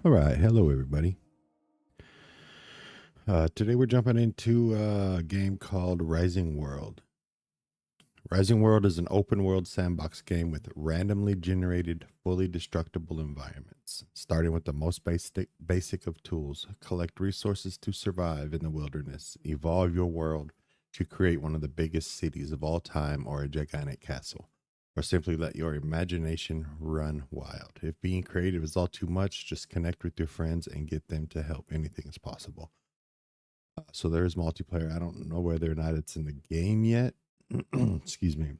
All right, hello everybody. Today we're jumping into a game called Rising World. Rising World is an open world sandbox game with randomly generated, fully destructible environments. Starting with the most basic of tools, collect resources to survive in the wilderness, evolve your world to create one of the biggest cities of all time or a gigantic castle. Or simply let your imagination run wild. If being creative is all too much, just connect with your friends and get them to help. Anything is possible. So there is multiplayer. I don't know whether or not it's in the game yet. Excuse me.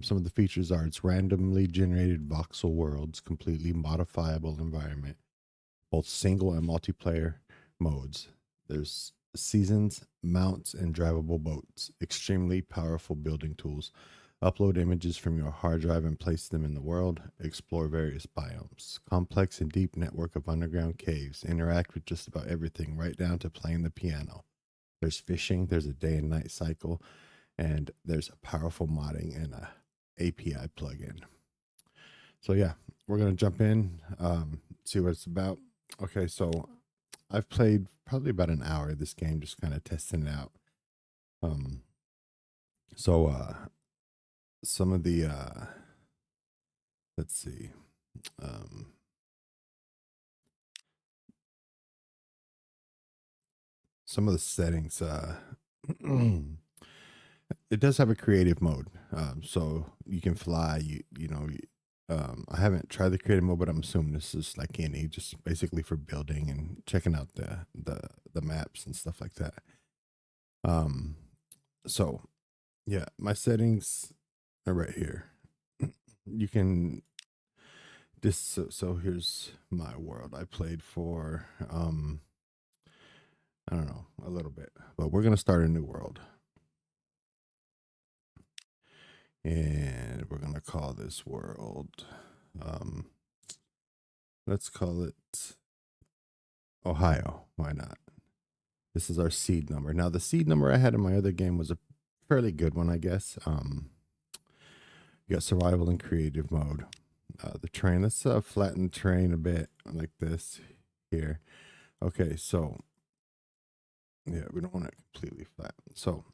Some of the features are it's randomly generated voxel worlds, completely modifiable environment, both single and multiplayer modes. There's seasons, mounts, and drivable boats. Extremely powerful building tools. Upload images from your hard drive and place them in the world. Explore various biomes. Complex and deep network of underground caves. Interact with just about everything, right down to playing the piano. There's fishing. There's a day and night cycle. And there's a powerful modding and a API plugin. So yeah, we're going to jump in, see what it's about. Okay, so I've played probably about an hour of this game, just kind of testing it out. Some of the let's see, some of the settings. It does have a creative mode, so you can fly. I haven't tried the creative mode, but I'm assuming this is like any, just basically for building and checking out the maps and stuff like that. So yeah, my settings are right here. You can so here's my world. I played for I don't know, a little bit, but we're gonna start a new world. And we're gonna call this world let's call it Ohio. Why not? This is our seed number. Now the seed number I had in my other game was a fairly good one, I guess. You got survival and creative mode. The terrain, let's flatten the terrain a bit like this here. Okay, so yeah, we don't want it completely flat. So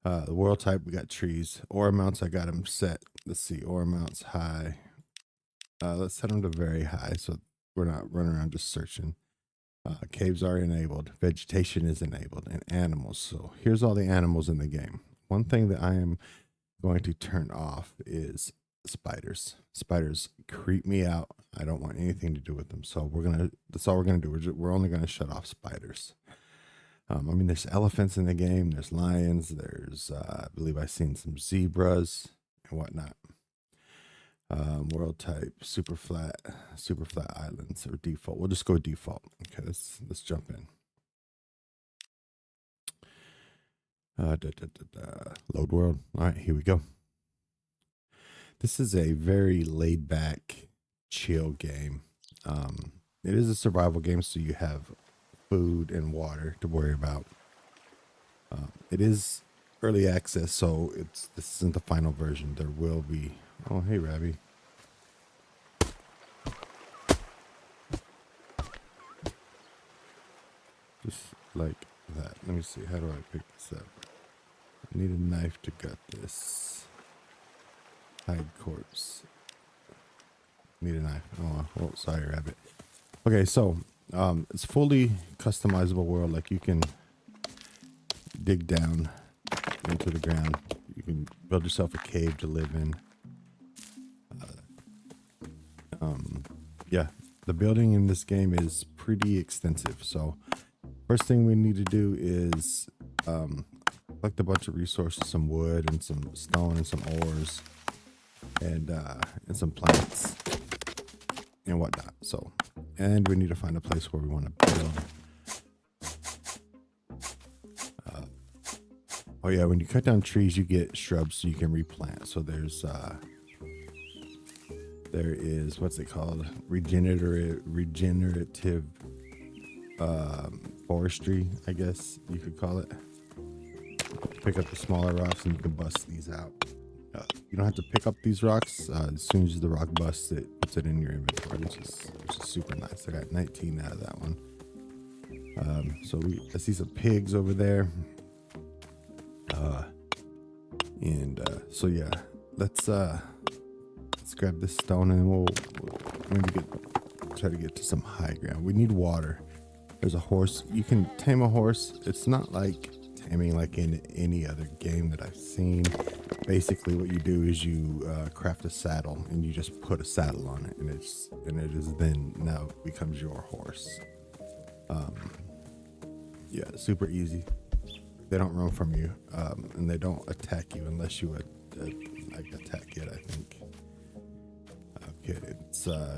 the world type, we got trees. Aura mounts, I got them set. Let's see, aura mounts high. Let's set them to very high so we're not running around just searching. Caves are enabled. Vegetation is enabled. And animals. So here's all the animals in the game. One thing that I am going to turn off is spiders. Spiders creep me out. I don't want anything to do with them. So that's all we're gonna do. We're only gonna shut off spiders. I mean, there's elephants in the game. There's lions. There's, I believe I've seen some zebras and whatnot. World type, super flat islands or default. We'll just go default. Okay, let's jump in. Load world. All right, here we go. This is a very laid back, chill game. It is a survival game, so you have food and water to worry about. It is early access, so this isn't the final version. There will be. Oh, hey, Rabby. Just like that. Let me see. How do I pick this up? I need a knife to gut this. Hide corpse. Need a knife. Oh, sorry, rabbit. Okay, so it's fully customizable world. Like you can dig down into the ground. You can build yourself a cave to live in. Yeah, the building in this game is pretty extensive. So first thing we need to do is collect a bunch of resources, some wood and some stone and some ores and some plants and whatnot. So, and we need to find a place where we want to build. Oh yeah, when you cut down trees, you get shrubs so you can replant. So there is, what's it called? Regenerative forestry, I guess you could call it. Pick up the smaller rocks and you can bust these out. You don't have to pick up these rocks. As soon as the rock busts, it puts it in your inventory, which is super nice. I got 19 out of that one. So I see some pigs over there. So yeah, let's grab this stone and we'll maybe try to get to some high ground. We need water. There's a horse. You can tame a horse. It's not like taming like in any other game that I've seen. Basically what you do is you craft a saddle and you just put a saddle on it, and it is then now becomes your horse. Yeah, super easy. They don't run from you, and they don't attack you unless you like attack it, I think. Okay,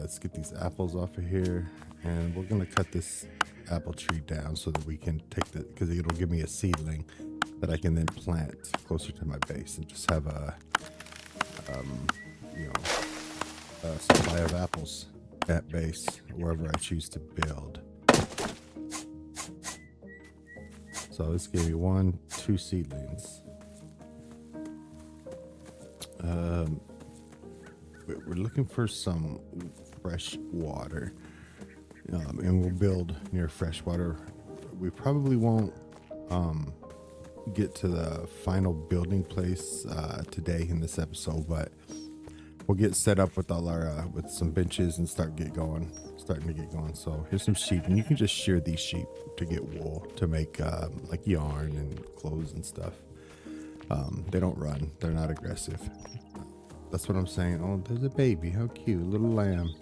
let's get these apples off of here, and we're gonna cut this apple tree down so that we can take because it'll give me a seedling that I can then plant closer to my base and just have a supply of apples at base wherever I choose to build. So this gave me 2 seedlings. We're looking for some fresh water, and we'll build near fresh water. We probably won't get to the final building place today in this episode, but we'll get set up with all our with some benches and starting to get going. So here's some sheep, and you can just shear these sheep to get wool to make like yarn and clothes and stuff. They don't run, they're not aggressive. That's what I'm saying. Oh, there's a baby, how cute, little lamb.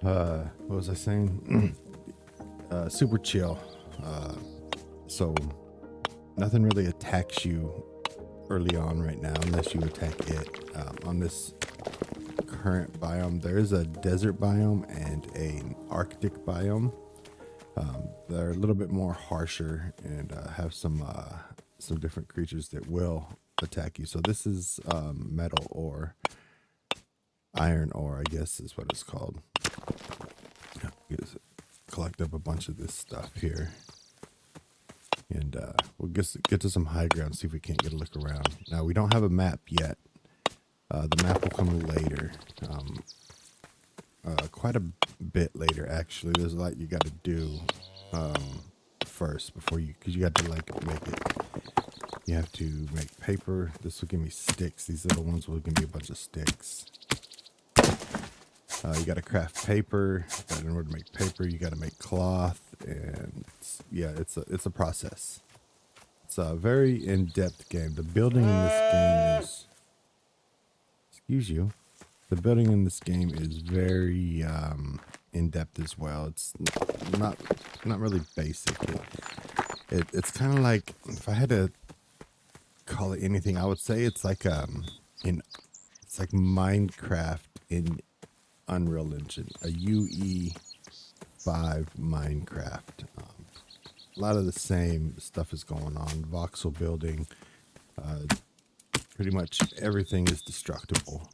What was I saying? Super chill. So nothing really attacks you early on right now unless you attack it. On this current biome, there is a desert biome and an arctic biome. They're a little bit more harsher and have some different creatures that will attack you. So this is metal ore, iron ore, I guess is what it's called. Collect up a bunch of this stuff here, and we'll get to some high ground, see if we can't get a look around. Now we don't have a map yet. The map will come later, quite a bit later actually. There's a lot you got to do first before because you got to like make it. You have to make paper. This will give me sticks. These little ones will give me a bunch of sticks. You got to craft paper, but in order to make paper, you got to make cloth, and it's a process. It's a very in-depth game. The building in this game is, the building in this game is very in-depth as well. It's not really basic. It's kind of like, if I had to call it anything, I would say it's like it's like Minecraft in Unreal Engine, a UE5 Minecraft. A lot of the same stuff is going on. Voxel building, pretty much everything is destructible,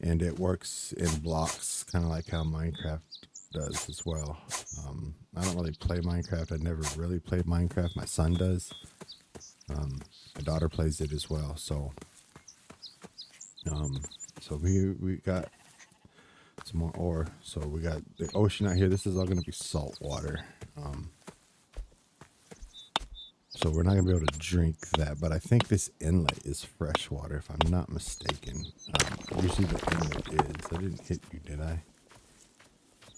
and it works in blocks, kind of like how Minecraft does as well. I don't really play Minecraft. I never really played Minecraft. My son does. My daughter plays it as well. So we got some more ore. So we got the ocean out here. This is all going to be salt water. So we're not going to be able to drink that, but I think this inlet is fresh water, if I'm not mistaken. Usually the inlet is. I didn't hit you, did I?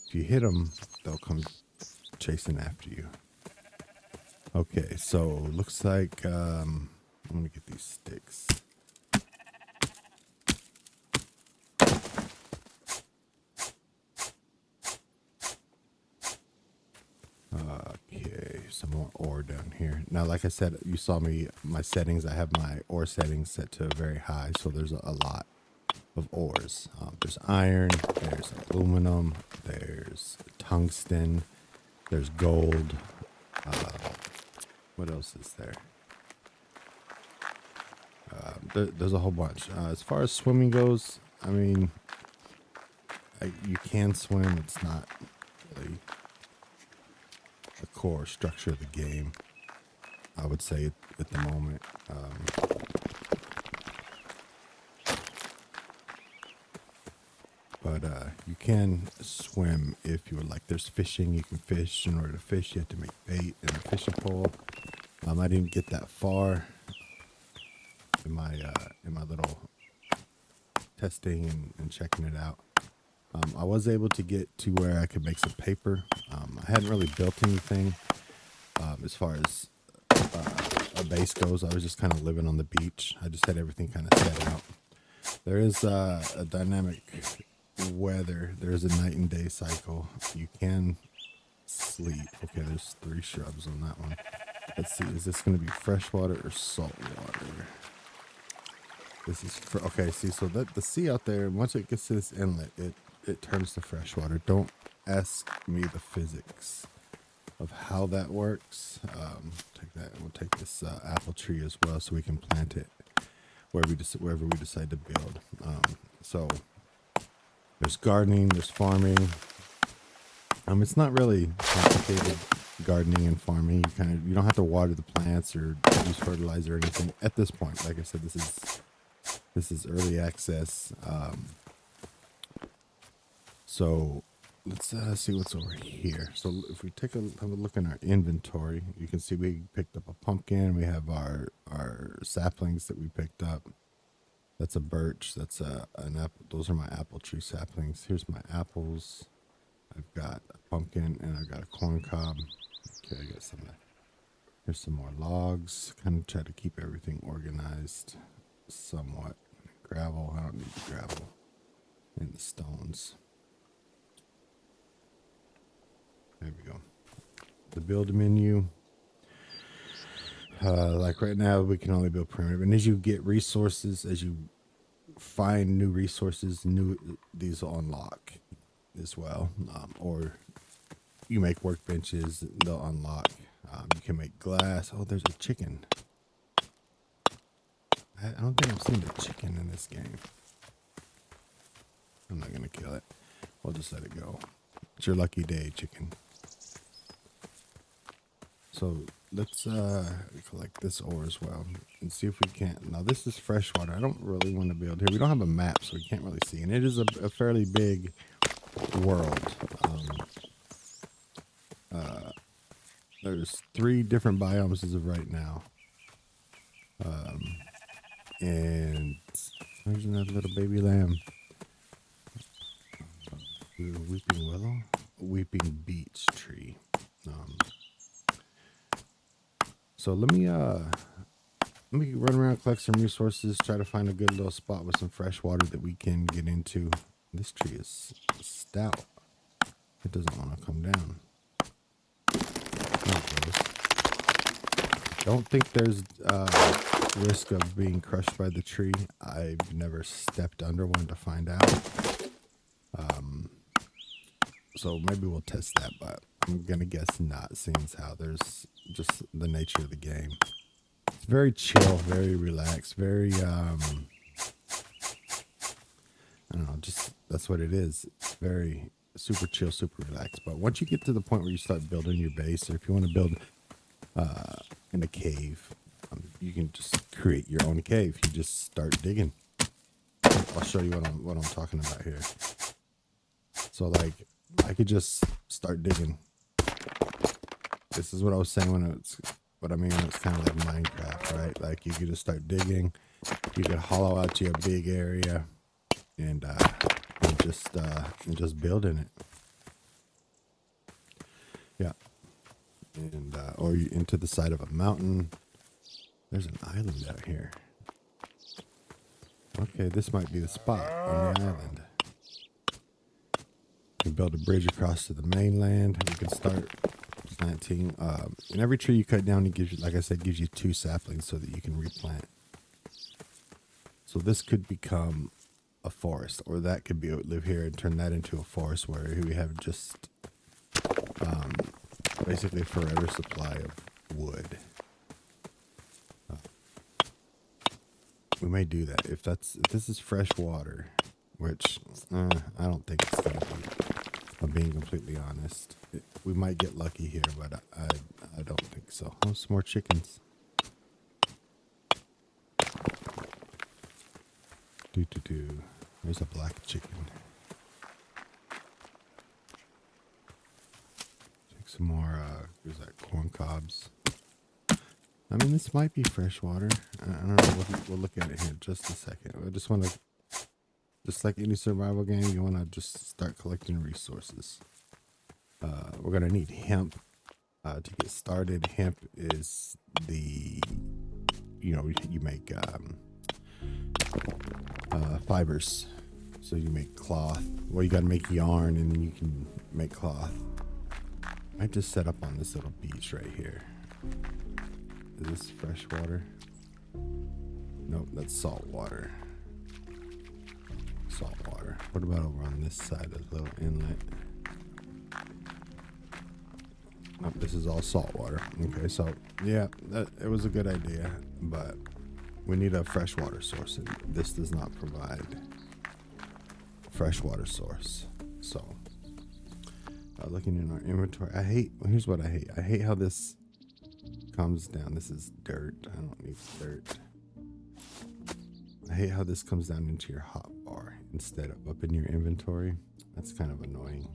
If you hit them, they'll come chasing after you. Okay, so looks like I'm going to get these sticks. Okay, some more ore down here. Now, like I said, you saw my settings. I have my ore settings set to very high, so there's a lot of ores. There's iron, there's aluminum, there's tungsten, there's gold. What else is there? There's a whole bunch. As far as swimming goes, I mean, you can swim. It's not really the core structure of the game. I would say at the moment. But you can swim if you would like. There's fishing. You can fish. In order to fish, you have to make bait and a fishing pole. I didn't get that far in my little testing and checking it out. I was able to get to where I could make some paper. I hadn't really built anything as far as a base goes. I was just kind of living on the beach. I just had everything kind of set out. There is a dynamic weather. There's a night and day cycle. You can sleep. Okay, there's 3 shrubs on that one. Let's see, is this going to be freshwater or salt water? This is okay. See, so that the sea out there, once it gets to this inlet, it turns to freshwater. Don't ask me the physics of how that works. Take that, and we'll take this apple tree as well, so we can plant it wherever we decide to build. So there's gardening, there's farming. It's not really complicated, gardening and farming. You don't have to water the plants or use fertilizer or anything at this point. Like I said, this is early access. So let's see what's over here. So if we have a look in our inventory, you can see we picked up a pumpkin. We have our saplings that we picked up. That's a birch. That's an apple. Those are my apple tree saplings. Here's my apples. I've got a pumpkin and I've got a corn cob. Okay, I got some of that. Here's some more logs. Kind of try to keep everything organized somewhat. Gravel. I don't need the gravel. And the stones. There we go. The build menu. Like right now, we can only build primitive. And as you get resources, as you find new resources, these will unlock as well. Or you make workbenches, they'll unlock. You can make glass. Oh, there's a chicken. I don't think I've seen a chicken in this game. I'm not going to kill it. We'll just let it go. It's your lucky day, chicken. So let's collect this ore as well and see if we can't. Now this is freshwater. I don't really want to build here. We don't have a map, so we can't really see. And it is a fairly big world. There's 3 different biomes as of right now. And there's another little baby lamb. Weeping willow, weeping beech tree. So let me run around, collect some resources, try to find a good little spot with some fresh water that we can get into. This tree is stout. It doesn't want to come down. Don't think there's risk of being crushed by the tree. I've never stepped under one to find out. So maybe we'll test that, but I'm gonna guess not, seeing as how there's just the nature of the game. It's very chill, very relaxed, very I don't know, just that's what it is. It's very super chill, super relaxed. But once you get to the point where you start building your base, or if you want to build in a cave, you can just create your own cave. You just start digging. I'll show you what I'm talking about here. So like, I could just start digging. This is what I was saying when it's what I mean when it's kind of like Minecraft, right? Like you could just start digging. You could hollow out your big area and just build in it. Yeah. And or you into the side of a mountain. There's an island out here. Okay, this might be the spot on the island. You can build a bridge across to the mainland. You can start planting. And every tree you cut down, it gives you, like I said, gives you 2 saplings so that you can replant. So this could become a forest, or that could be live here and turn that into a forest where we have just basically a forever supply of wood. We may do that if this is fresh water, which I don't think it's gonna be. If I'm being completely honest, we might get lucky here, but I don't think so. Oh, some more chickens. Do. There's a black chicken. Take some more, there's that corn cobs. I mean, this might be fresh water. I don't know. We'll look at it here in just a second. I just want to, just like any survival game, you want to just start collecting resources. We're going to need hemp to get started. Hemp is the, you know, you make fibers. So you make cloth. Well, you got to make yarn and then you can make cloth. I just set up on this little beach right here. Is this fresh water? Nope, that's salt water. Salt water. What about over on this side of the little inlet? Nope, this is all salt water. Okay, so yeah, it was a good idea, but we need a freshwater source, and this does not provide a freshwater source. So, looking in our inventory, here's what I hate. I hate how this comes down. This is dirt. I don't need dirt. I hate how this comes down into your hotbar instead of up in your inventory. That's kind of annoying.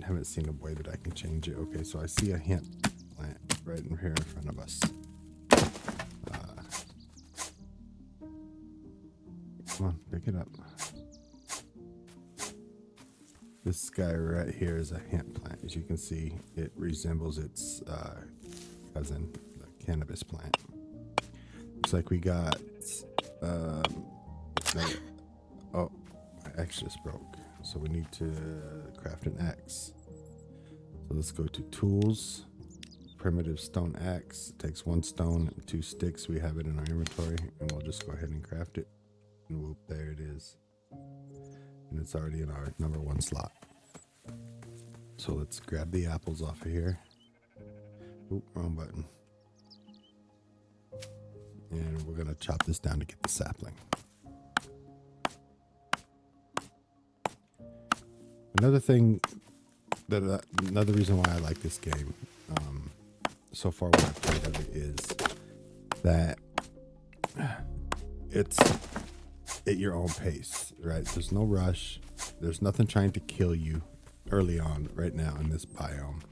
I haven't seen a way that I can change it. Okay, so I see a hemp plant right in here in front of us. Come on, pick it up. This guy right here is a hemp plant. As you can see, it resembles its cousin, the cannabis plant. Looks like we got, oh, my axe just broke. So we need to craft an axe. So let's go to tools, primitive stone axe. It takes 1 stone and 2 sticks. We have it in our inventory and we'll just go ahead and craft it. And whoop, there it is. And it's already in our number 1 slot. So let's grab the apples off of here. Oop, wrong button. And we're gonna chop this down to get the sapling. Another thing that another reason why I like this game, so far what I've played of it, is that it's at your own pace, right? There's no rush. There's nothing trying to kill you early on right now in this biome.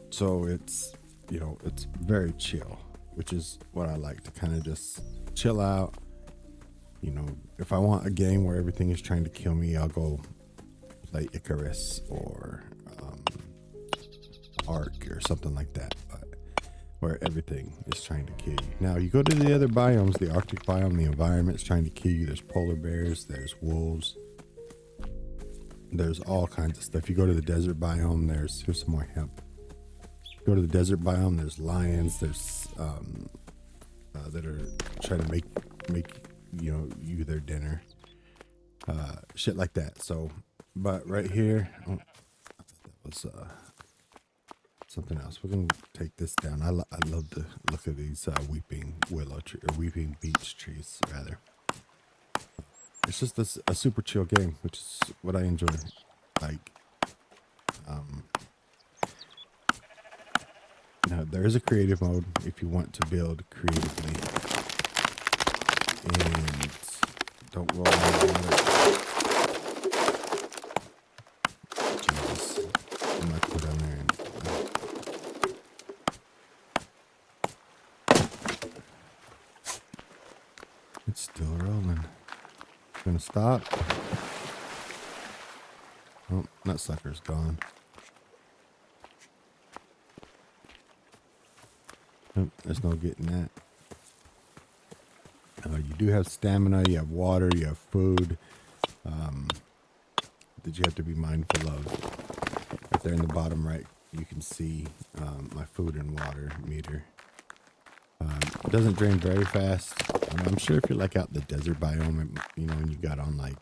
So it's, you know, it's very chill, which is what I like, to kind of just chill out. You know, if I want a game where everything is trying to kill me, I'll go play Icarus or Ark or something like that, but where everything is trying to kill you. Now, you go to the other biomes, the Arctic biome, the environment's trying to kill you. There's polar bears, there's wolves, there's all kinds of stuff. You go to the desert biome, here's some more hemp. Go to the desert biome, there's lions, there's that are trying to make you know, you their dinner, shit like that. So, but right here, oh, I thought that was something else. We're gonna take this down. I love the look of these weeping willow tree, or weeping beech trees rather. It's just a super chill game, which is what I enjoy. Like, now there is a creative mode if you want to build creatively. And don't roll out of water. Jesus. I might put down there and it's still rolling. It's gonna stop. Oh, that sucker's gone. Oh, there's no getting that. You do have stamina, you have water, you have food that you have to be mindful of. Right there in the bottom right, you can see my food and water meter. It doesn't drain very fast. I'm sure if you're like out in the desert biome, you know, and you got on like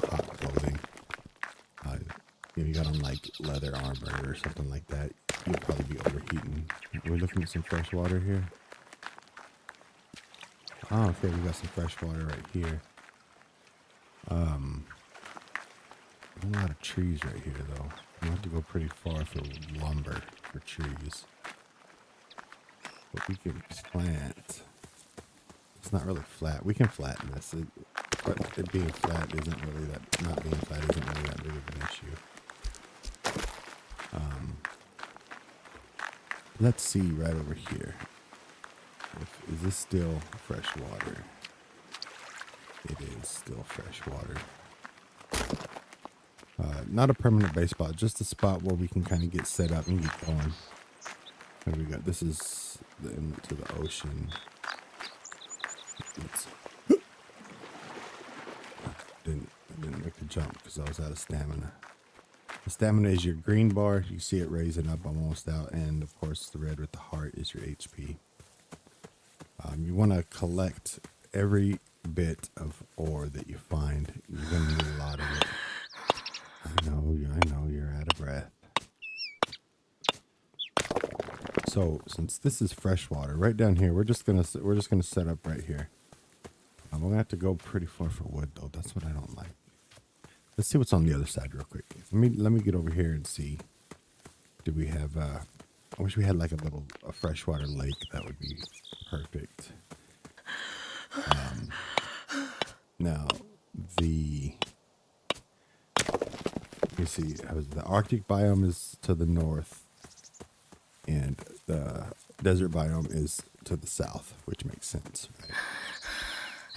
hot clothing, you know, you got on like leather armor or something like that, you'll probably be overheating. We're looking at some fresh water here. Oh, okay, we got some fresh water right here. A lot of trees right here, though. I have to go pretty far for lumber for trees. But we can plant. It's not really flat. We can flatten this. But it being flat isn't really that. Not being flat isn't really that big of an issue. Let's see right over here. Is this still fresh water? It is still fresh water. Not a permanent base spot, just a spot where we can kind of get set up and get going. There we go. This is the inlet to the ocean. I didn't make the jump because I was out of stamina. The stamina is your green bar. You see it raising up. I'm almost out. And of course, the red with the heart is your HP. You want to collect every bit of ore that you find. You're going to need a lot of it. I know, you're out of breath. So since this is fresh water, right down here, we're just gonna set up right here. We're gonna have to go pretty far for wood though. That's what I don't like. Let's see what's on the other side real quick. Let me get over here and see. Do we have? I wish we had like a freshwater lake. That would be perfect. Now you see, the Arctic biome is to the north, and the desert biome is to the south, which makes sense, right?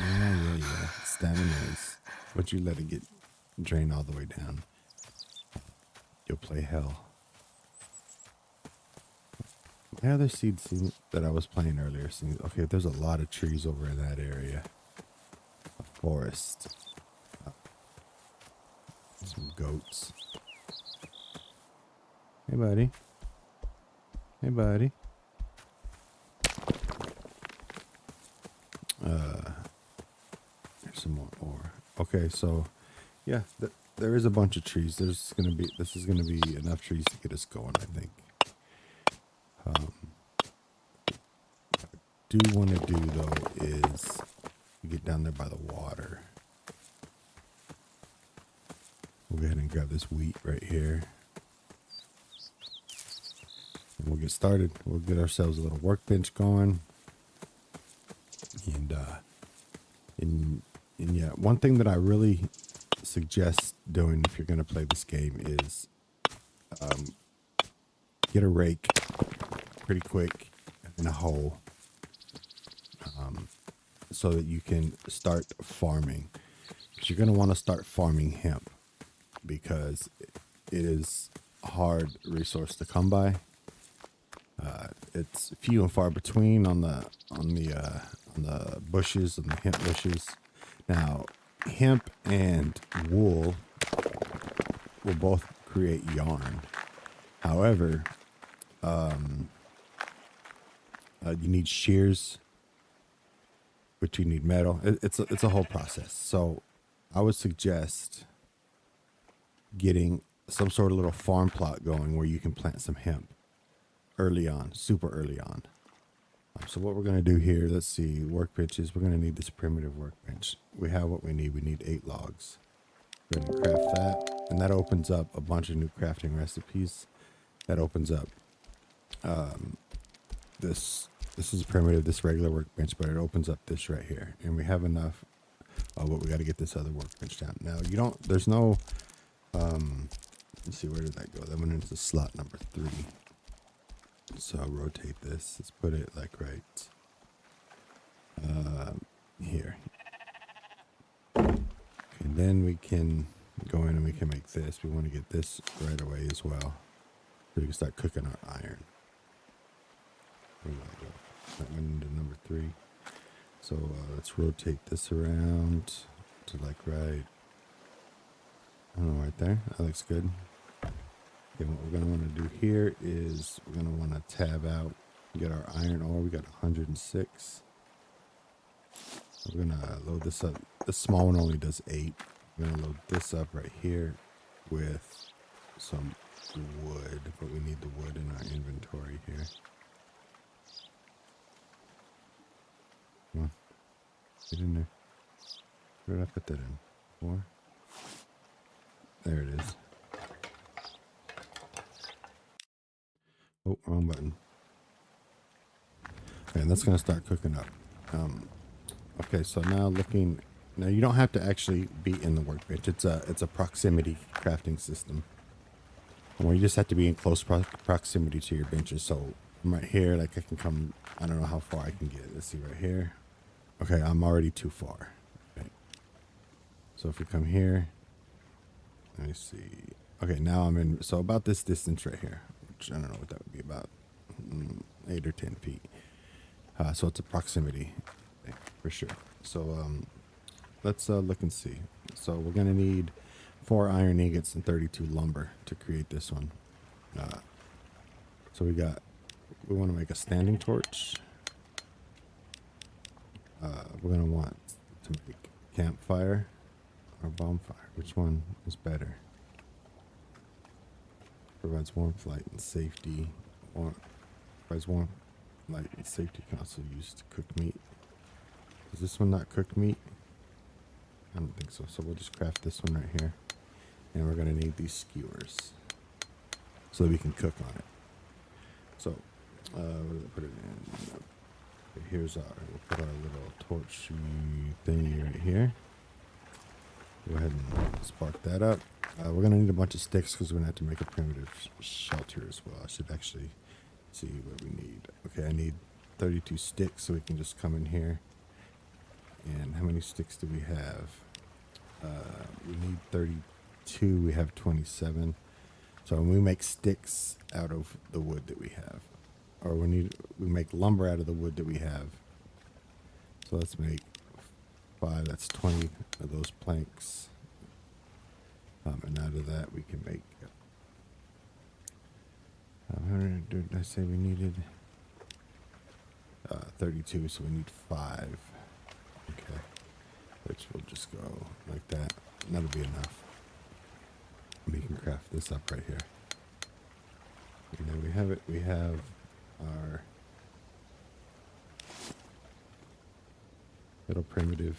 Yeah. Stamina is. Once you let it get drained all the way down, you'll play hell. My other seed that I was playing earlier seems okay. There's a lot of trees over in that area. A forest. Some goats. Hey, buddy. Hey, buddy. There's some more ore. Okay, so yeah, there is a bunch of trees. This is gonna be enough trees to get us going, I think. Do want to do though is get down there by the water. We'll go ahead and grab this wheat right here. And we'll get started. We'll get ourselves a little workbench going. And yeah, one thing that I really suggest doing if you're going to play this game is get a rake pretty quick and a hoe so that you can start farming. Because you're going to want to start farming hemp because it is a hard resource to come by. It's few and far between on the bushes, on the hemp bushes. Now, hemp and wool will both create yarn. However, you need shears, which you need metal. It's a whole process. So, I would suggest getting some sort of little farm plot going where you can plant some hemp early on, super early on. So what we're going to do here, let's see, workbenches. We're going to need this primitive workbench. We have what we need. We need 8 logs. We're going to craft that, and that opens up a bunch of new crafting recipes. That opens up this is primitive, this regular workbench, but it opens up this right here. And we have enough, but we got to get this other workbench down. Now, there's no, let's see, where did that go? That went into slot number 3. So I'll rotate this. Let's put it like right here. And then we can go in and we can make this. We want to get this right away as well. So we can start cooking our iron. Where did that go? That went into number 3. So let's rotate this around to like right, I don't know, right there. That looks good. Okay, what we're going to want to do here is we're going to want to tab out, get our iron ore. We got 106. We're going to load this up. The small one only does 8. We're going to load this up right here with some wood, but we need the wood in our inventory here. Come on, get in there. Where did I put that in? 4? There it is. Oh, wrong button. Okay, and that's gonna start cooking up. Okay, so now looking. Now you don't have to actually be in the workbench. It's a proximity crafting system, where you just have to be in close proximity to your benches. So I'm right here, like I can come. I don't know how far I can get. Let's see right here. Okay, I'm already too far. Okay. So if we come here, let me see. Okay, now I'm in. So about this distance right here, which I don't know what that would be, about 8 or 10 feet. So it's a proximity thing, for sure. So let's look and see. So we're gonna need 4 iron ingots and 32 lumber to create this one. So we want to make a standing torch. We're gonna want to make campfire or bonfire. Which one is better? Provides warmth, light, and safety. Provides warmth, light, and safety. Can also be used to cook meat. Does this one not cook meat? I don't think so. So we'll just craft this one right here. And we're going to need these skewers so that we can cook on it. So we'll put it in. Okay, we'll put our little torch thingy right here. Go ahead and spark that up. We're going to need a bunch of sticks because we're going to have to make a primitive shelter as well. I should actually see what we need. Okay, I need 32 sticks, so we can just come in here. And how many sticks do we have? We need 32. We have 27. So when we make sticks out of the wood that we have, or we make lumber out of the wood that we have. So let's make 5. That's 20 of those planks. And out of that we can make. How many did I say we needed? 32. So we need 5. Okay, which will just go like that. And that'll be enough. We can craft this up right here. And then we have it. We have our little primitive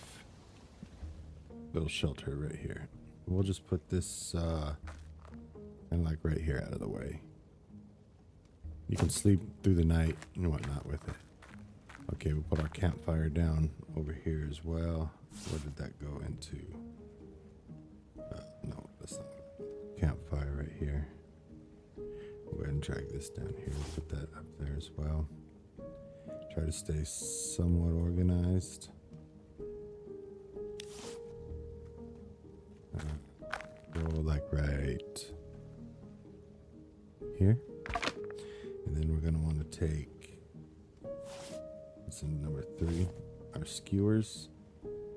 little shelter right here. We'll just put this kind of like right here out of the way. You can sleep through the night and whatnot with it. Okay, we'll put our campfire down over here as well. Where did that go into? No, that's not. Campfire right here. Go ahead and drag this down here. Put that up there as well. Try to stay somewhat organized. Go like right here. And then we're going to want to take, it's in number 3, our skewers,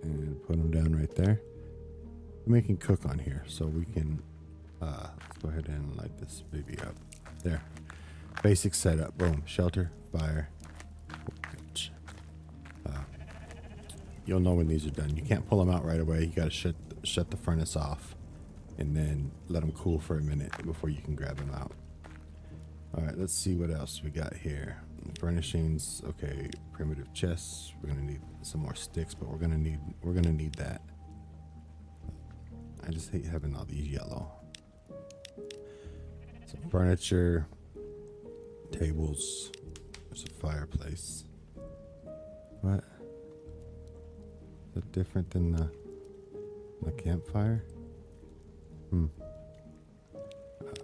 and put them down right there. We're making cook on here, so we can, let's go ahead and light this baby up. There. Basic setup. Boom. Shelter, fire, workbench. You'll know when these are done. You can't pull them out right away. You got to shut the furnace off and then let them cool for a minute before you can grab them out. All right, let's see what else we got here. Furnishings. Okay, primitive chests. We're gonna need some more sticks, but we're gonna need that. I just hate having all these yellow. Some furniture, tables. There's a fireplace. What? Is that different than the campfire?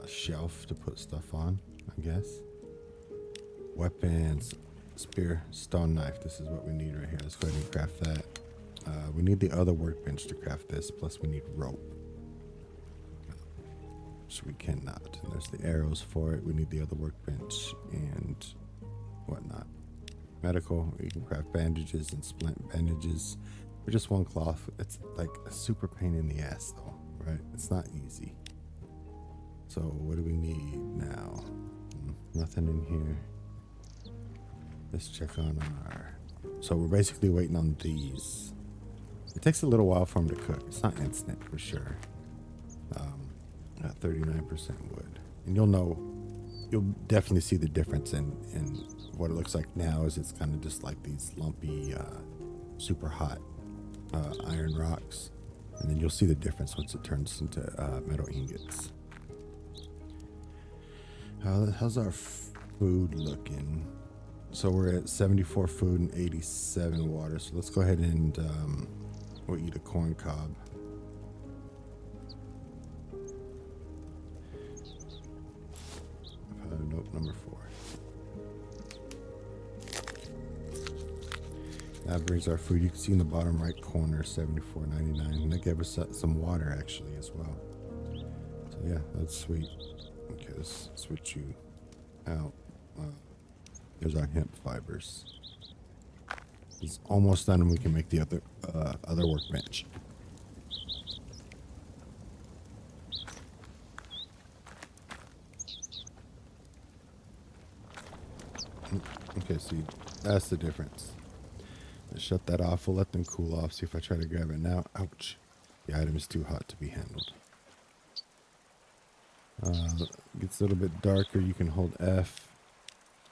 A shelf to put stuff on, I guess. Weapons, spear, stone knife. This is what we need right here. Let's go ahead and craft that. We need the other workbench to craft this, plus we need rope, which we cannot. And there's the arrows for it. We need the other workbench and whatnot. Medical, you can craft bandages and splint bandages for just 1 cloth. It's like a super pain in the ass though, right? It's not easy. So what do we need now? Nothing in here. Let's check on our... So we're basically waiting on these. It takes a little while for them to cook. It's not instant for sure. Got 39% wood. And you'll definitely see the difference in what it looks like now. Is it's kind of just like these lumpy, super hot iron rocks. And then you'll see the difference once it turns into metal ingots. How's our food looking? So we're at 74 food and 87 water. So let's go ahead and we'll eat a corn cob. Nope, number 4. That brings our food. You can see in the bottom right corner, 74.99, and that gave us some water actually as well. So yeah, that's sweet. Okay, let's switch you out. There's our hemp fibers. It's almost done, and we can make the other workbench. Okay, see, that's the difference. Let's shut that off. We'll let them cool off. See if I try to grab it now. Ouch. The item is too hot to be handled. Gets a little bit darker. You can hold F,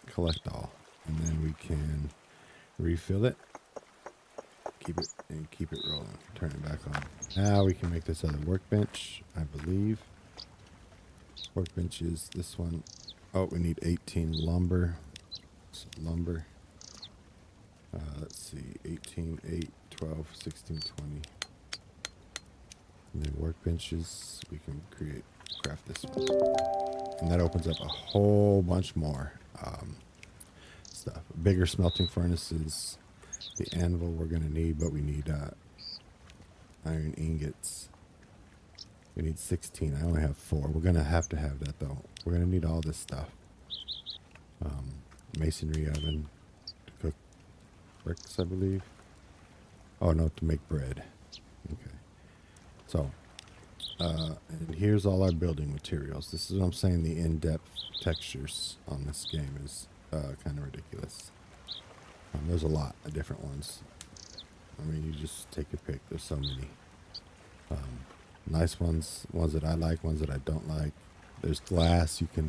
collect all, and then we can refill it. Keep it rolling. Turn it back on. Now we can make this other workbench, I believe. Workbench is this one. Oh, we need 18 lumber. So lumber. Let's see, 18, 8, 12, 16, 20. And then workbenches, we can craft this one. And that opens up a whole bunch more stuff. Bigger smelting furnaces. The anvil we're going to need, but we need iron ingots. We need 16. I only have 4. We're going to have that, though. We're going to need all this stuff. Masonry oven to cook bricks, I believe. Oh, no, to make bread. Okay. So, and here's all our building materials. This is what I'm saying. The in-depth textures on this game is kind of ridiculous. There's a lot of different ones. I mean, you just take your pick. There's so many. Nice ones that I like, ones that I don't like. There's glass. You can,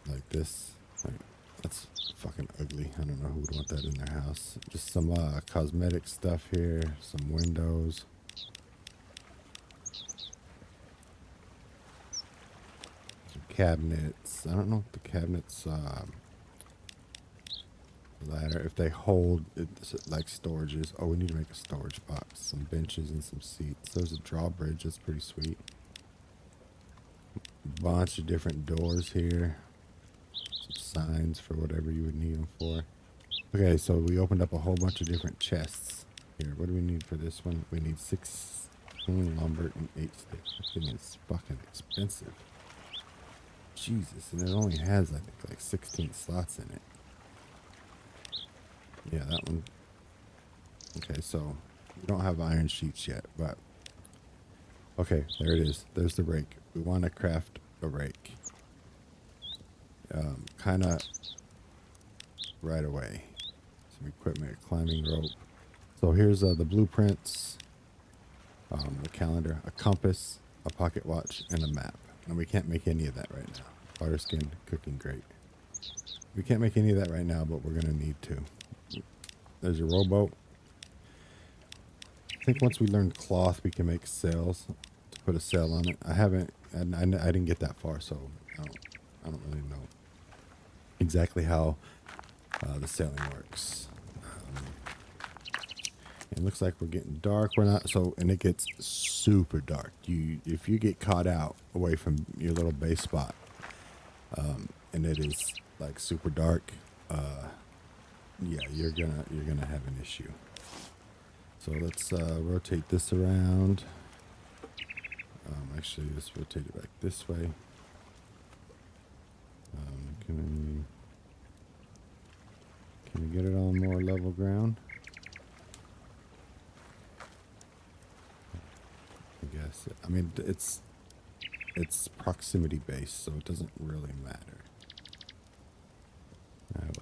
like this. That's fucking ugly. I don't know who would want that in their house. Just some cosmetic stuff here. Some windows. Some cabinets. I don't know if the cabinets ladder, if they hold it's like storages. Oh, we need to make a storage box. Some benches and some seats. There's a drawbridge. That's pretty sweet. Bunch of different doors here. Some signs for whatever you would need them for. Okay, so we opened up a whole bunch of different chests here. What do we need for this one? We need 16 lumber and 8 sticks. This thing is fucking expensive. Jesus, and it only has, I think, like 16 slots in it. Yeah, that one. Okay, so we don't have iron sheets yet, but okay, there it is. There's the rake. We want to craft a rake. Kind of right away. Some equipment, climbing rope. So here's the blueprints, the calendar, a compass, a pocket watch, and a map. And we can't make any of that right now. Water skin, cooking grate. We can't make any of that right now, but we're going to need to. There's your rowboat. I think once we learn cloth, we can make sails to put a sail on it. I didn't get that far, so I don't really know exactly how the sailing works. It looks like we're getting dark. We're not and it gets super dark. If you get caught out away from your little base spot, and it is like super dark, yeah, you're gonna have an issue. So let's rotate this around. Actually, let's rotate it back this way. Can we get it on more level ground? I guess. I mean, it's proximity based, so it doesn't really matter. All right,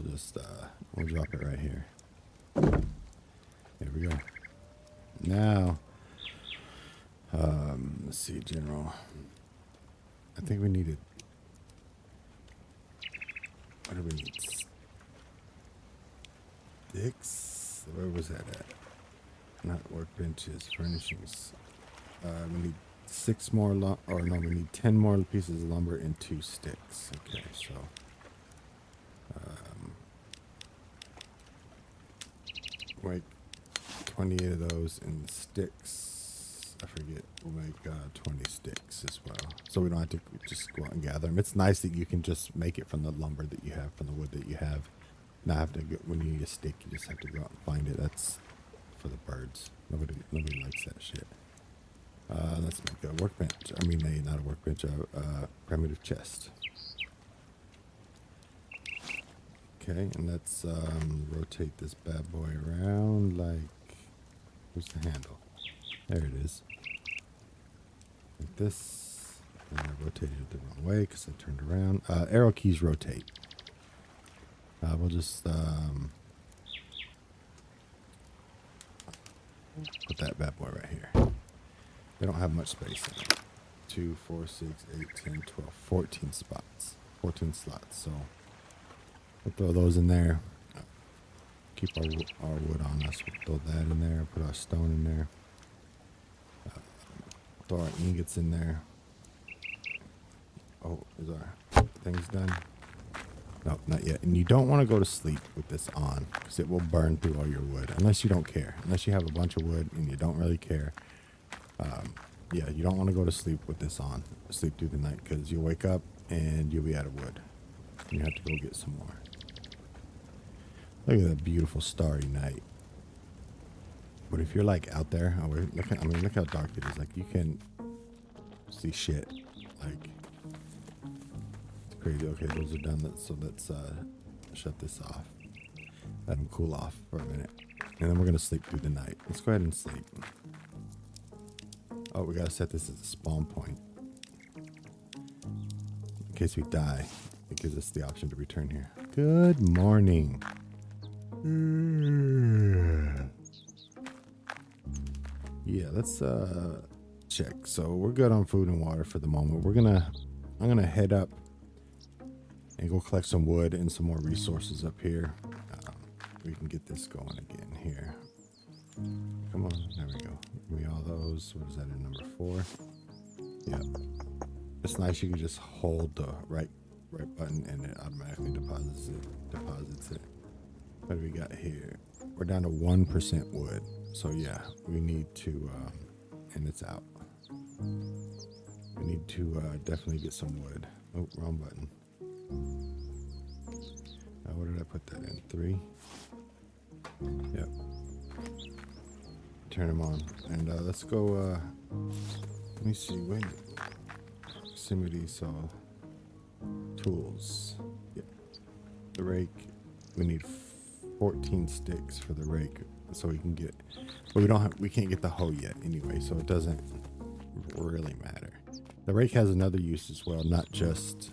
we'll drop it right here. There we go. Now, let's see, general. I think we needed. What do we need? Sticks? Where was that at? Not workbenches, furnishings. We need 6 more or no, we need 10 more pieces of lumber and 2 sticks. Okay, so make 28 of those in sticks. I forget, we'll make 20 sticks as well, so we don't have to just go out and gather them. It's nice that you can just make it from the lumber that you have, from the wood that you have. Not have to go, when you need a stick, you just have to go out and find it. That's for the birds. Nobody likes that shit. Let's make a workbench. I mean, not a workbench, a primitive chest. Okay, and let's rotate this bad boy around like, where's the handle? There it is. Like this. And I rotated it the wrong way because I turned around. Arrow keys rotate. We'll just put that bad boy right here. We don't have much space in it. 2, 4, 6, 8, 10, 12, 14 spots. 14 slots. So we'll throw those in there. Keep our wood on us. We'll throw that in there. Put our stone in there. Throw our ingots in there. Oh, is our things done? No, not yet. And you don't want to go to sleep with this on because it will burn through all your wood unless you don't care. Unless you have a bunch of wood and you don't really care. Yeah, you don't want to go to sleep with this on. Sleep through the night because you'll wake up and you'll be out of wood. You have to go get some more. Look at that beautiful starry night. But if you're like out there, look how dark it is. Like you can see shit. Like it's crazy. Okay, those are done. So let's shut this off. Let them cool off for a minute, and then we're gonna sleep through the night. Let's go ahead and sleep. Oh, we gotta set this as a spawn point in case we die. It gives us the option to return here. Good morning. Yeah, let's check. So we're good on food and water for the moment. I'm gonna head up and go collect some wood and some more resources up here. We can get this going again here. Come on, there we go. Give me all those. What is that in number 4? Yeah. It's nice you can just hold the right button and it automatically deposits it. What do we got here? We're down to 1% wood. So yeah, we need to and it's out. We need to definitely get some wood. Oh, wrong button. What did I put that in? 3? Yep. Turn them on. And let's go, let me see, wait. Proximity, so tools. Yep. The rake, we need 14 sticks for the rake so we can get, but we can't get the hoe yet anyway, so it doesn't really matter. The rake has another use as well, not just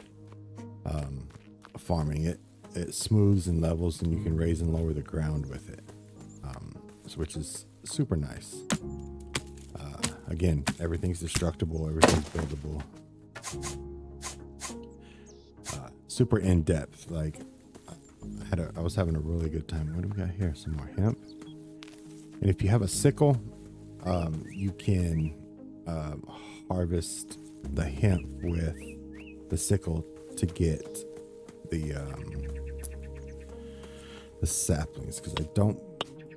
farming. It smooths and levels, and you can raise and lower the ground with it, which is super nice. Again, everything's destructible, everything's buildable. Super in depth. Like I was having a really good time. What do we got here? Some more hemp. And if you have a sickle, you can harvest the hemp with the sickle to get the saplings. Because I don't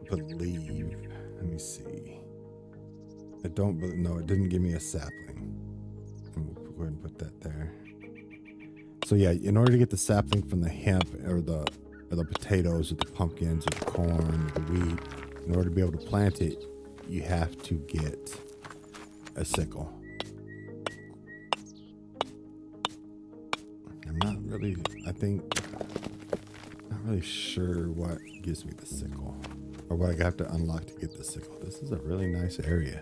believe. Let me see. No, it didn't give me a sapling. We'll go ahead and put that there. So yeah, in order to get the sapling from the hemp or the potatoes or the pumpkins or the corn or the wheat, in order to be able to plant it, you have to get a sickle. I'm not really sure what gives me the sickle or what I have to unlock to get the sickle. This is a really nice area.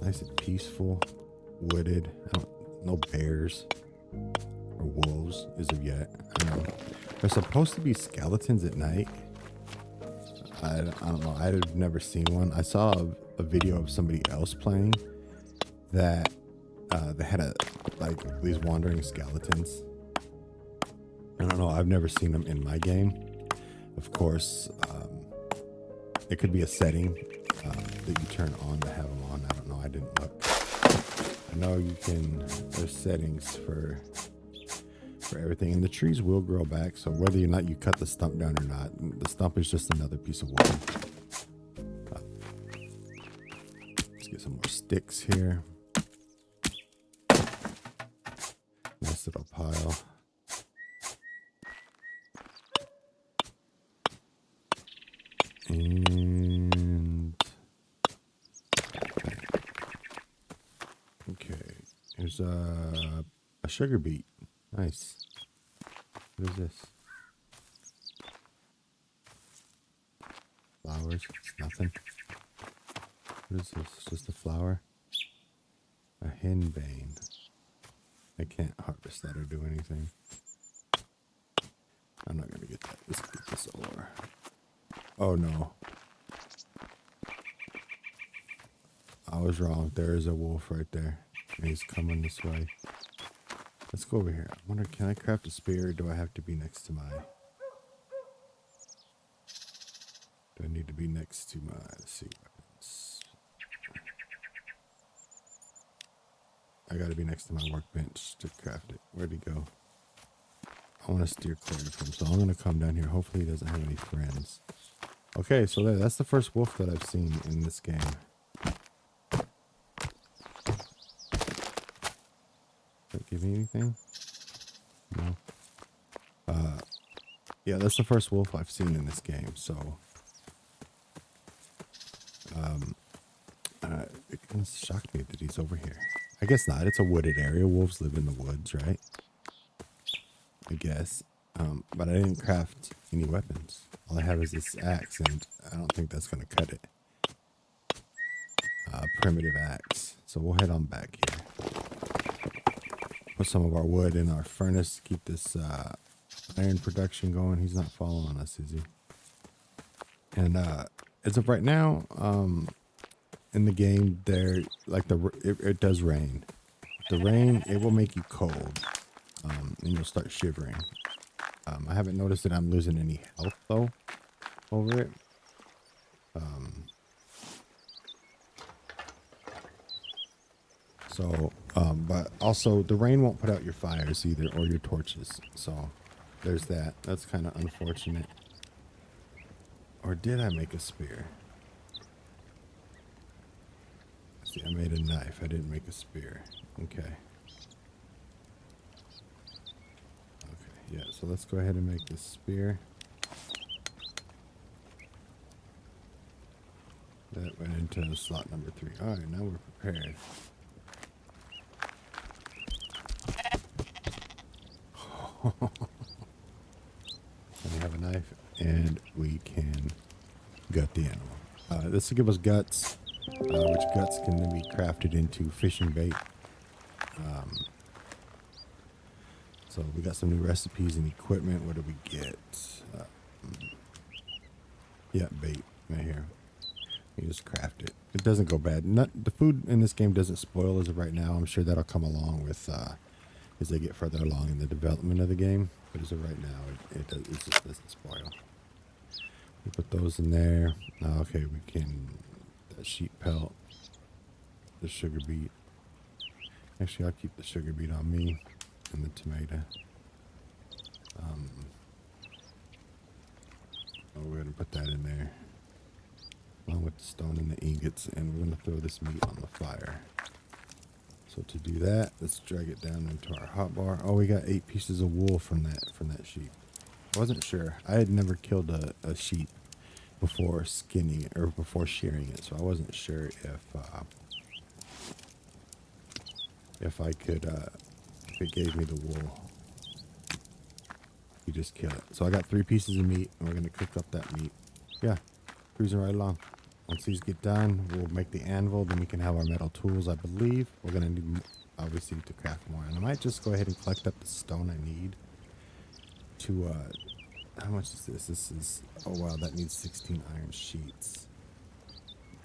Nice and peaceful, wooded. No bears or wolves as of yet. There's supposed to be skeletons at night. I don't know. I've never seen one. I saw a video of somebody else playing that they had these wandering skeletons. I don't know. I've never seen them in my game. Of course, it could be a setting that you turn on to have them on. I don't know. I didn't look. know you can, there's settings for everything, and the trees will grow back, so whether or not you cut the stump down or not, the stump is just another piece of wood. Let's get some more sticks here. Nice little pile. And okay, here's a sugar beet. Nice. What is this? Flowers. It's nothing. What is this? Just a flower? A henbane. I can't harvest that or do anything. I'm not gonna get that. Let's get this ore. Oh no. I was wrong. There is a wolf right there. He's coming this way. Let's go over here. I wonder, can I craft a spear, or do I have to be next to my... Do I need to be next to my... Let's see, weapons. I gotta be next to my workbench to craft it. Where'd he go? I want to steer clear of him, so I'm gonna come down here. Hopefully he doesn't have any friends. Okay, so that's the first wolf that I've seen in this game. Does that give me anything? No. Yeah, that's the first wolf I've seen in this game, so... it kind of shocked me that he's over here. I guess not. It's a wooded area. Wolves live in the woods, right? I guess. But I didn't craft any weapons. All I have is this axe, and I don't think that's going to cut it. Primitive axe. So we'll head on back here. Put some of our wood in our furnace to keep this iron production going. He's not following us, is he? And as of right now, in the game, there, like it does rain. The rain, it will make you cold, and you'll start shivering. I haven't noticed that I'm losing any health though over it. But also the rain won't put out your fires either, or your torches. So there's that. That's kind of unfortunate. Or did I make a spear? See, I made a knife. I didn't make a spear. Okay. Okay, yeah, so let's go ahead and make this spear. That went into slot number 3. Alright, now we're prepared. We have a knife, and we can gut the animal. This will give us guts, which guts can then be crafted into fishing bait. So we got some new recipes and equipment. What do we get? Yeah, bait right here. You just craft it. It doesn't go bad. The food in this game doesn't spoil as of right now. I'm sure that'll come along with as they get further along in the development of the game. But as of right now, it just doesn't spoil. We put those in there. Okay, we can... That sheep pelt. The sugar beet. Actually, I'll keep the sugar beet on me. And the tomato. We're going to put that in there. Along with the stone and the ingots. And we're going to throw this meat on the fire. So to do that, let's drag it down into our hotbar. Oh, we got 8 pieces of wool from that sheep. I wasn't sure. I had never killed a sheep before skinning it, or before shearing it, so I wasn't sure if I could if it gave me the wool. You just kill it. So I got 3 pieces of meat, and we're gonna cook up that meat. Yeah, cruising right along. Once these get done, we'll make the anvil, then we can have our metal tools, I believe. We're going to need, obviously, to craft more. And I might just go ahead and collect up the stone I need to, how much is this? This is, oh wow, that needs 16 iron sheets.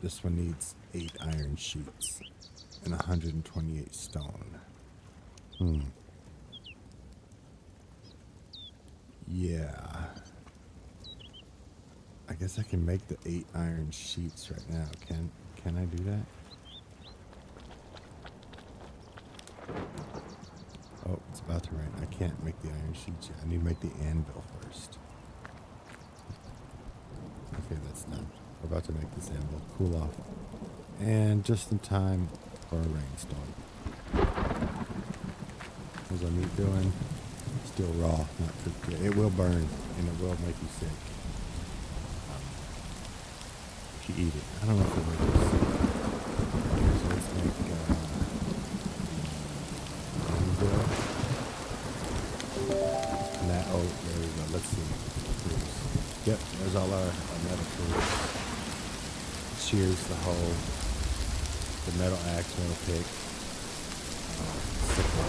This one needs 8 iron sheets and 128 stone. Yeah. I guess I can make the 8 iron sheets right now. Can I do that? Oh, it's about to rain. I can't make the iron sheets yet. I need to make the anvil first. Okay, that's done. We're about to make this anvil cool off. And just in time for a rainstorm. How's our meat doing? Still raw, not cooked yet. It will burn and it will make you sick. If you eat it. I don't know if it'll make you sick. Okay, so let's make anvil. And that, oh, there we go. Let's see. Tools. Yep, there's all our metal tools. Shears, the hoe, the metal axe, metal pick, sickle.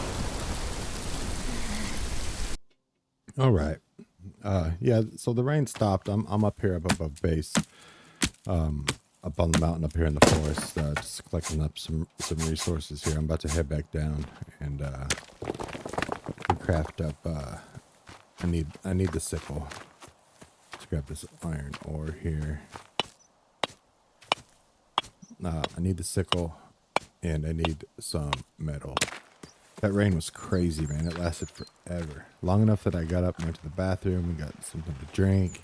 All right. Yeah, so the rain stopped. I'm up here up above base, up on the mountain up here in the forest, just collecting up some resources here. I'm about to head back down and craft up. I need the sickle. Let's grab this iron ore here. I need the sickle, and I need some metal. That rain was crazy, man. It lasted forever. Long enough that I got up and went to the bathroom and got something to drink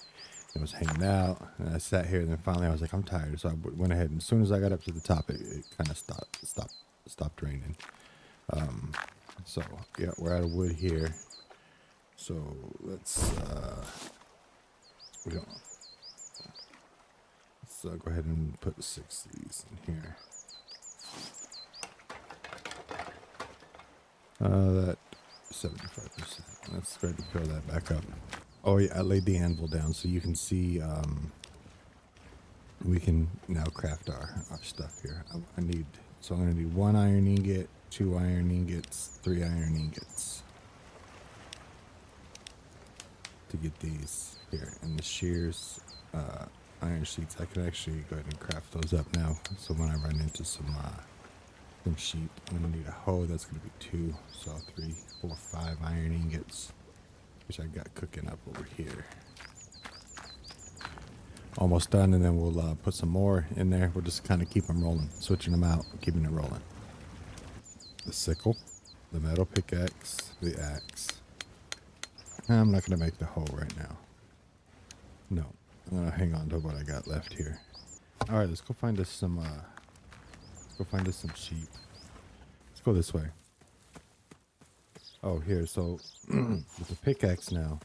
and was hanging out. And I sat here, and then finally I was like, I'm tired. So I went ahead, and as soon as I got up to the top, it kind of stopped raining. So, yeah, we're out of wood here. So let's go ahead and put 6 of these in here. That 75%. Let's try to fill that back up. Oh yeah, I laid the anvil down so you can see. We can now craft our stuff here. So I'm gonna need 1 iron ingot, 2 iron ingots, 3 iron ingots to get these here. And the shears, iron sheets, I can actually go ahead and craft those up now. So when I run into some sheep, I'm gonna need a hoe. That's gonna be 2, so 3, 4, 5 iron ingots, which I got cooking up over here. Almost done, and then we'll put some more in there. We'll just kind of keep them rolling, switching them out, keeping it rolling. The sickle, the metal pickaxe, the axe. I'm not gonna make the hoe right now. No, I'm gonna hang on to what I got left here. All right, let's go find us some. Some sheep. Let's go this way. Oh, here. So with the pickaxe now.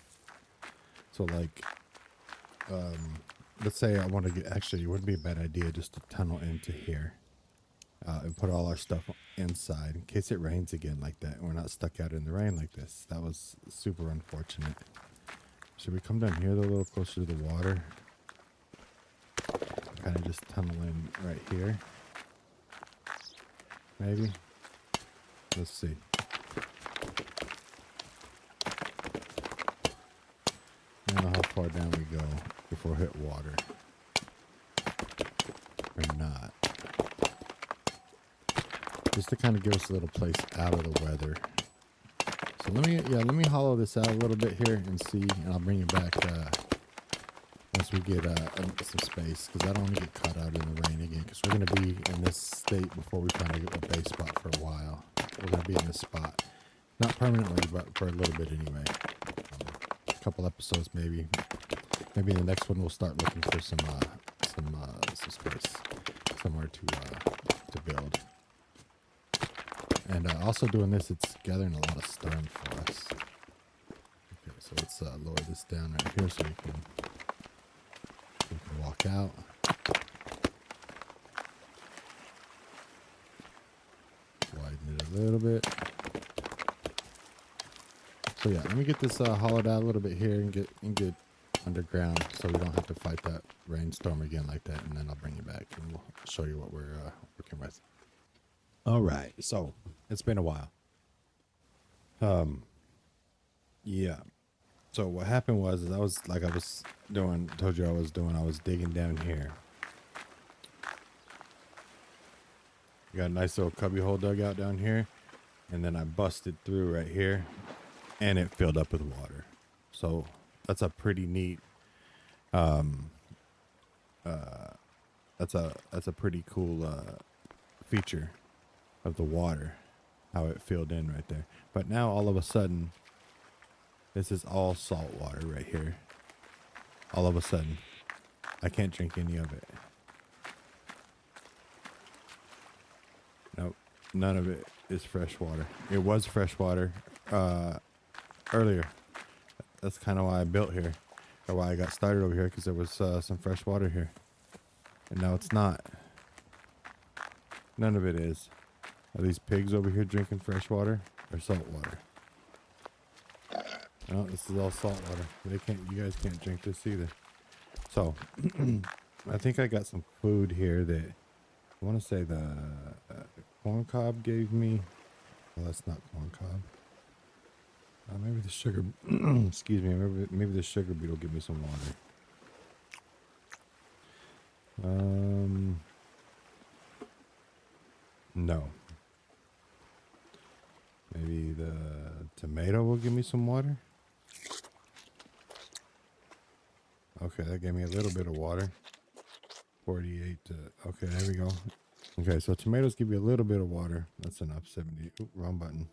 So like, let's say I want to get. Actually, it wouldn't be a bad idea just to tunnel into here and put all our stuff inside in case it rains again like that, and we're not stuck out in the rain like this. That was super unfortunate. Should we come down here a little closer to the water? Kind of just tunnel in right here. Maybe. Let's see. I don't know how far down we go before we hit water. Or not. Just to kind of give us a little place out of the weather. So let me hollow this out a little bit here and see, and I'll bring you back once we get some space, because I don't want to get caught out in the rain again, because we're going to be in this state before we find a base spot for a while. We're going to be in this spot. Not permanently, but for a little bit anyway. A couple episodes maybe. Maybe in the next one we'll start looking for some space, somewhere to build. And also doing this, it's gathering a lot of stone for us. Okay, so let's lower this down right here so we can walk out. Widen it a little bit. So yeah, let me get this hollowed out a little bit here and get underground so we don't have to fight that rainstorm again like that, and then I'll bring you back and we'll show you what we're working with. All right, so it's been a while. Yeah. So what happened was I was digging down here. Got a nice little cubby hole dug out down here, and then I busted through right here, and it filled up with water. So that's a pretty neat. That's a pretty cool feature of the water. how it filled in right there. But now all of a sudden, this is all salt water right here. All of a sudden, I can't drink any of it. Nope, none of it is fresh water. It was fresh water earlier. That's kind of why I built here, or why I got started over here, because there was some fresh water here. And now it's not. None of it is. Are these pigs over here drinking fresh water or salt water? No, this is all salt water. They can't. You guys can't drink this either. So, I think I got some food here that I want to say the corn cob gave me. Well, that's not corn cob. Maybe the sugar. Excuse me. Maybe the sugar beet will give me some water. No. Maybe the tomato will give me some water. Okay, that gave me a little bit of water. 48 to, okay, there we go. Okay, so tomatoes give you a little bit of water. That's enough. 70. Oop, wrong button.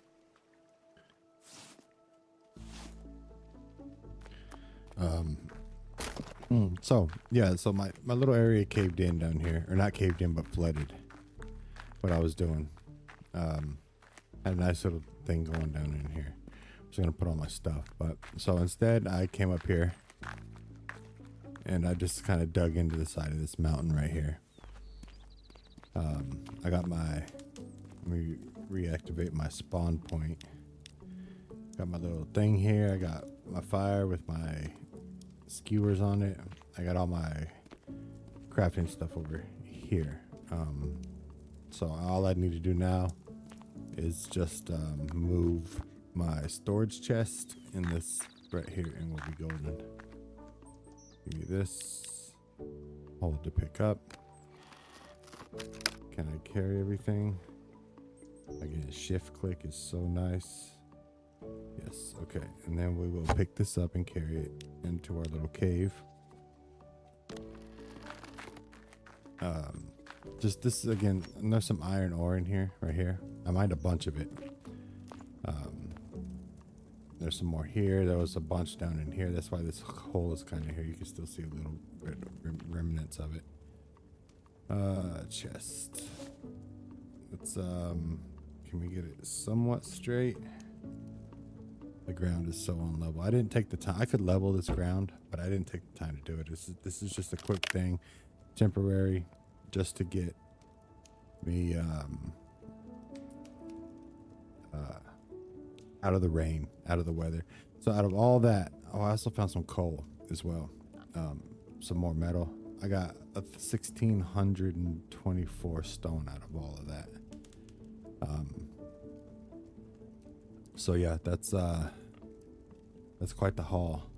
So yeah, so my little area caved in down here, or not caved in, but flooded. What I was doing, had a nice little thing going down in here. I was gonna put all my stuff, but so instead I came up here and I just kind of dug into the side of this mountain right here. I got my, let me reactivate my spawn point. Got my little thing here. I got my fire with my skewers on it. I got all my crafting stuff over here. So all I need to do now is just move my storage chest in this right here, and we'll be golden. Give me this. Hold to pick up. Can I carry everything? Again, shift click is so nice. Yes, okay. And then we will pick this up and carry it into our little cave. Just this again, and there's some iron ore in here, right here. I mined a bunch of it. There's some more here. There was a bunch down in here. That's why this hole is kind of here. You can still see a little bit remnants of it. Chest. Let's can we get it somewhat straight? The ground is so unlevel. I didn't take the time. I could level this ground, but I didn't take the time to do it. This is just a quick thing, temporary, just to get me out of the rain, out of the weather. So out of all that, oh, I also found some coal as well, some more metal. I got 1,624 stone out of all of that. So yeah, that's quite the haul.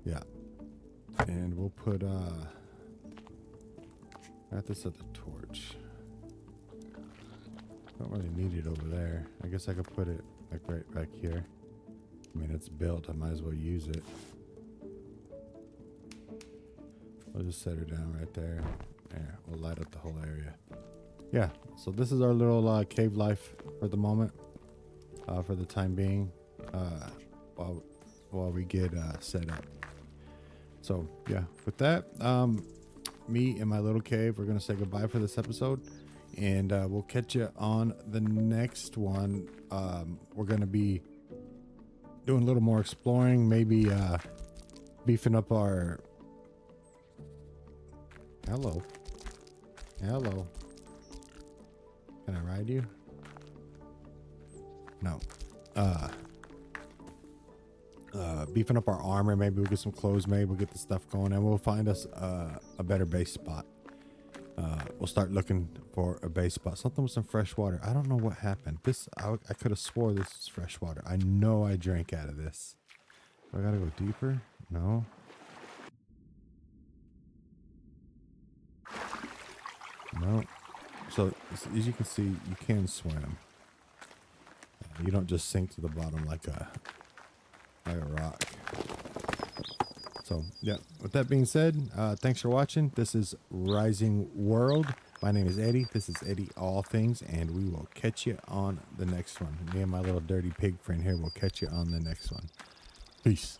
Yeah, and we'll put got this at the torch. Don't really need it over there. I guess I could put it like right back here. I mean, it's built. I might as well use it. We'll just set her down right there. There, we'll light up the whole area. Yeah, so this is our little cave life for the moment, for the time being, while we get set up. So yeah, with that, me and my little cave, we're gonna say goodbye for this episode, and we'll catch you on the next one. We're gonna be doing a little more exploring, maybe beefing up our hello. Can I ride you? No. Beefing up our armor. Maybe we'll get some clothes made. We'll get the stuff going, and we'll find us a better base spot. We'll start looking for a base spot. Something with some fresh water. I don't know what happened. I could have swore this is fresh water. I know I drank out of this. Do I gotta go deeper? No. No. So as you can see, you can swim. You don't just sink to the bottom like a rock. So yeah, with that being said, thanks for watching. This is Rising World. My name is Eddie. This is Eddie All Things, and we will catch you on the next one. Me and my little dirty pig friend here will catch you on the next one. Peace.